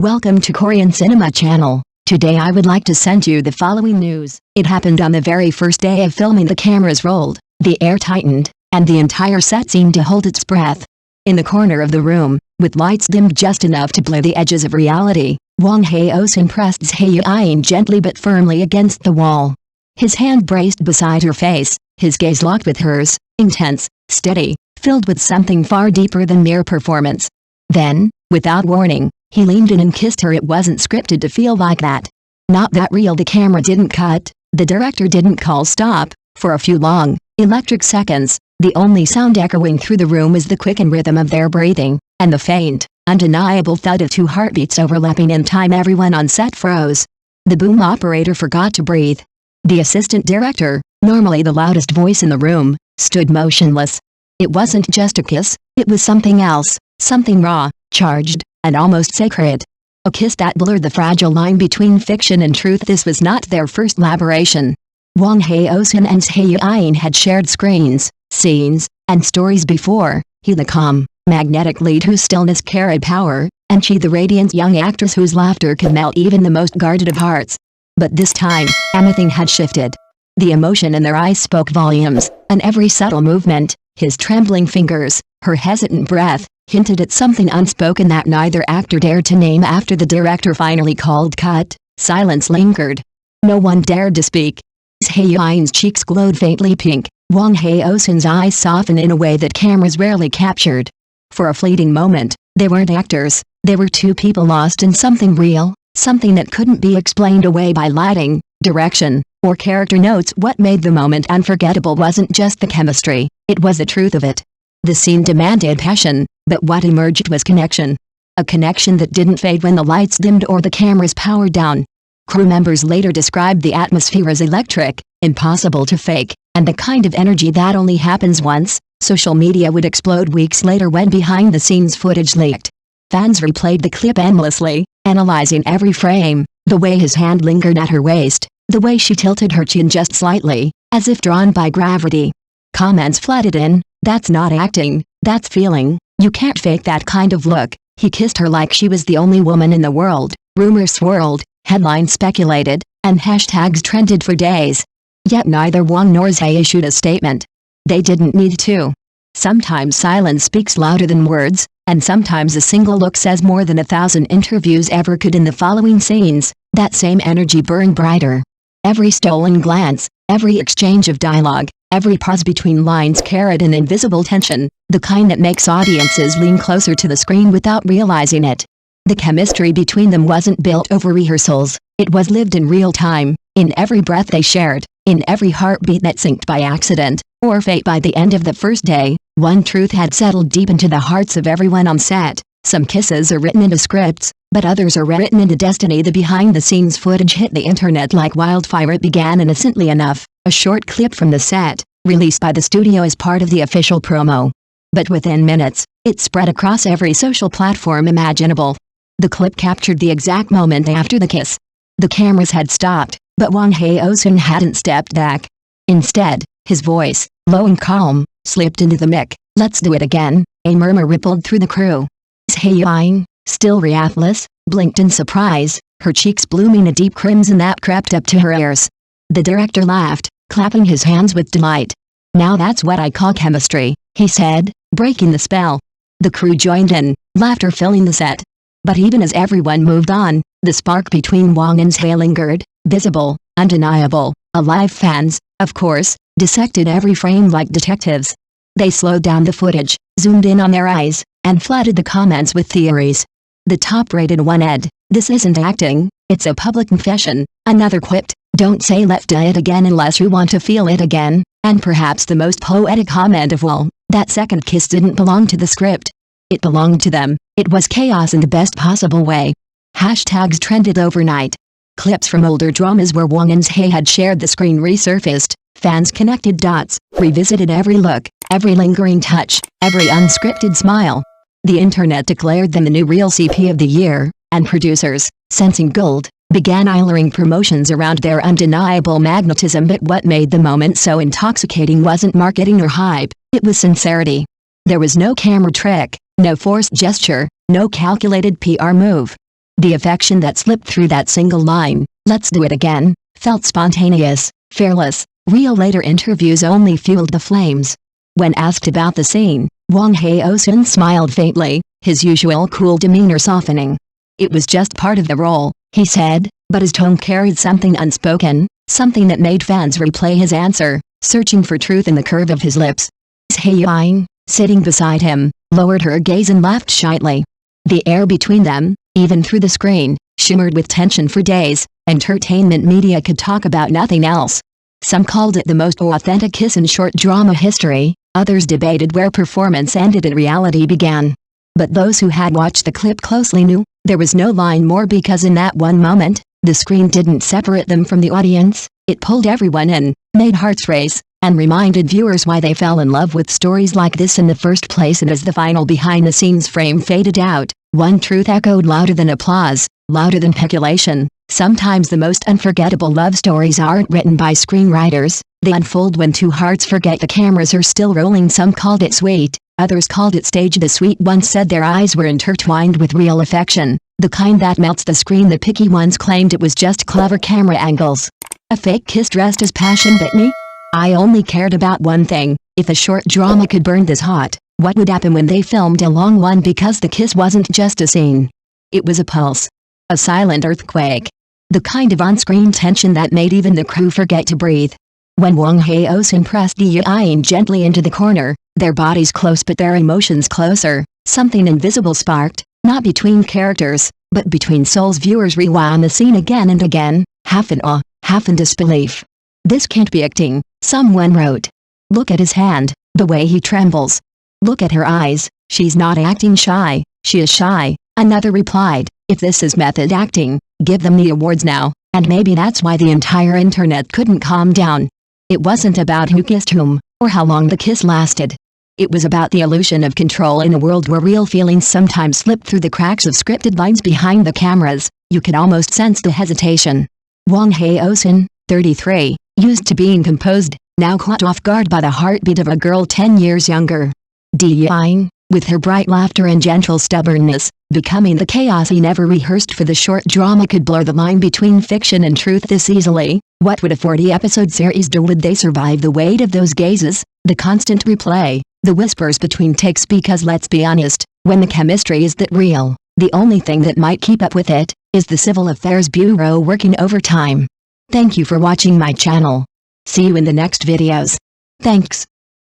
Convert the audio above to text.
Welcome to Korean Cinema Channel. Today I would like to send you the following news. It happened on the very first day of filming. The cameras rolled, the air tightened, and the entire set seemed to hold its breath. In the corner of the room, with lights dimmed just enough to blur the edges of reality, Wang Haozhen pressed Zhai Yiying gently but firmly against the wall. His hand braced beside her face, his gaze locked with hers, intense, steady, filled with something far deeper than mere performance. Then, without warning, he leaned in and kissed her. It wasn't scripted to feel like that. Not that real. The camera didn't cut, the director didn't call stop. For a few long, electric seconds, the only sound echoing through the room was the quickened rhythm of their breathing, and the faint, undeniable thud of two heartbeats overlapping in time. Everyone on set froze. The boom operator forgot to breathe. The assistant director, normally the loudest voice in the room, stood motionless. It wasn't just a kiss, it was something else, something raw, charged, and almost sacred. A kiss that blurred the fragile line between fiction and truth. This was not their first collaboration. Wang Haozhen and Zhai Yiying had shared screens, scenes, and stories before. He the calm, magnetic lead whose stillness carried power, and she the radiant young actress whose laughter could melt even the most guarded of hearts. But this time, everything had shifted. The emotion in their eyes spoke volumes, and every subtle movement, his trembling fingers, her hesitant breath, hinted at something unspoken that neither actor dared to name. After the director finally called cut, silence lingered. No one dared to speak. Zhai Yiying's cheeks glowed faintly pink. Wang Haozhen's eyes softened in a way that cameras rarely captured. For a fleeting moment, they weren't actors, they were two people lost in something real, something that couldn't be explained away by lighting, direction, or character notes. What made the moment unforgettable wasn't just the chemistry, it was the truth of it. The scene demanded passion, but what emerged was connection. A connection that didn't fade when the lights dimmed or the cameras powered down. Crew members later described the atmosphere as electric, impossible to fake, and the kind of energy that only happens once. Social media would explode weeks later when behind-the-scenes footage leaked. Fans replayed the clip endlessly, analyzing every frame, the way his hand lingered at her waist, the way she tilted her chin just slightly, as if drawn by gravity. Comments flooded in, "That's not acting, that's feeling, you can't fake that kind of look, he kissed her like she was the only woman in the world." Rumors swirled, headlines speculated, and hashtags trended for days. Yet neither Wang nor Zhai issued a statement. They didn't need to. Sometimes silence speaks louder than words, and sometimes a single look says more than 1,000 interviews ever could. In the following scenes, that same energy burned brighter. Every stolen glance, every exchange of dialogue, every pause between lines carried an invisible tension, the kind that makes audiences lean closer to the screen without realizing it. The chemistry between them wasn't built over rehearsals, it was lived in real time, in every breath they shared, in every heartbeat that synced by accident, or fate. By the end of the first day, one truth had settled deep into the hearts of everyone on set. Some kisses are written into scripts, but others are written into destiny. The behind-the-scenes footage hit the internet like wildfire. It began innocently enough, a short clip from the set, released by the studio as part of the official promo. But within minutes, it spread across every social platform imaginable. The clip captured the exact moment after the kiss. The cameras had stopped, but Wang Haozhen hadn't stepped back. Instead, his voice, low and calm, slipped into the mic. "Let's do it again." A murmur rippled through the crew. Zhai Yiying, still breathless, blinked in surprise, her cheeks blooming a deep crimson that crept up to her ears. The director laughed, clapping his hands with delight. "Now that's what I call chemistry," he said, breaking the spell. The crew joined in, laughter filling the set. But even as everyone moved on, the spark between Wang and Zhai lingered, visible, undeniable. Alive. Fans, of course, dissected every frame like detectives. They slowed down the footage, zoomed in on their eyes, and flooded the comments with theories. The top-rated one said, "This isn't acting, it's a public confession." Another quipped, "Don't say let's do it again unless you want to feel it again." And perhaps the most poetic comment of all, that second kiss didn't belong to the script. It belonged to them. It was chaos in the best possible way. Hashtags trended overnight. Clips from older dramas where Wang and Zhai had shared the screen resurfaced. Fans connected dots, revisited every look, every lingering touch, every unscripted smile. The internet declared them the new real CP of the year, and producers, sensing gold, began airing promotions around their undeniable magnetism. But what made the moment so intoxicating wasn't marketing or hype, it was sincerity. There was no camera trick, no forced gesture, no calculated PR move. The affection that slipped through that single line, "Let's do it again," felt spontaneous, fearless. Real later interviews only fueled the flames. When asked about the scene, Wang Haozhen smiled faintly, his usual cool demeanor softening. "It was just part of the role," he said, but his tone carried something unspoken, something that made fans replay his answer, searching for truth in the curve of his lips. Zhai Yiying, sitting beside him, lowered her gaze and laughed shyly. The air between them, even through the screen, shimmered with tension for days. Entertainment media could talk about nothing else. Some called it the most authentic kiss in short drama history, others debated where performance ended and reality began. But those who had watched the clip closely knew, there was no line more because in that one moment, the screen didn't separate them from the audience, it pulled everyone in, made hearts race, and reminded viewers why they fell in love with stories like this in the first place. And as the final behind-the-scenes frame faded out, one truth echoed louder than applause, louder than speculation. Sometimes the most unforgettable love stories aren't written by screenwriters, they unfold when two hearts forget the cameras are still rolling. Some called it sweet, others called it staged. The sweet ones said their eyes were intertwined with real affection, the kind that melts the screen. The picky ones claimed it was just clever camera angles. A fake kiss dressed as passion bit me? I only cared about one thing: if a short drama could burn this hot, what would happen when they filmed a long one? Because the kiss wasn't just a scene. It was a pulse. A silent earthquake. The kind of on-screen tension that made even the crew forget to breathe. When Wang Haozhen pressed Zhai Yiying gently into the corner, their bodies close but their emotions closer, something invisible sparked, not between characters, but between souls. Viewers rewound the scene again and again, half in awe, half in disbelief. "This can't be acting," someone wrote. "Look at his hand, the way he trembles. Look at her eyes, she's not acting shy, she is shy," another replied. "If this is method acting, give them the awards now." And maybe that's why the entire internet couldn't calm down. It wasn't about who kissed whom, or how long the kiss lasted. It was about the illusion of control in a world where real feelings sometimes slipped through the cracks of scripted lines behind the cameras. You could almost sense the hesitation. Wang Haozhen, 33, used to being composed, now caught off guard by the heartbeat of a girl 10 years younger. Zhai Yiying, with her bright laughter and gentle stubbornness, becoming the chaos he never rehearsed for the short drama, could blur the line between fiction and truth this easily. What would a 40-episode series do? Would they survive the weight of those gazes, the constant replay, the whispers between takes? Because let's be honest, when the chemistry is that real, the only thing that might keep up with it is the Civil Affairs Bureau working overtime. Thank you for watching my channel. See you in the next videos. Thanks.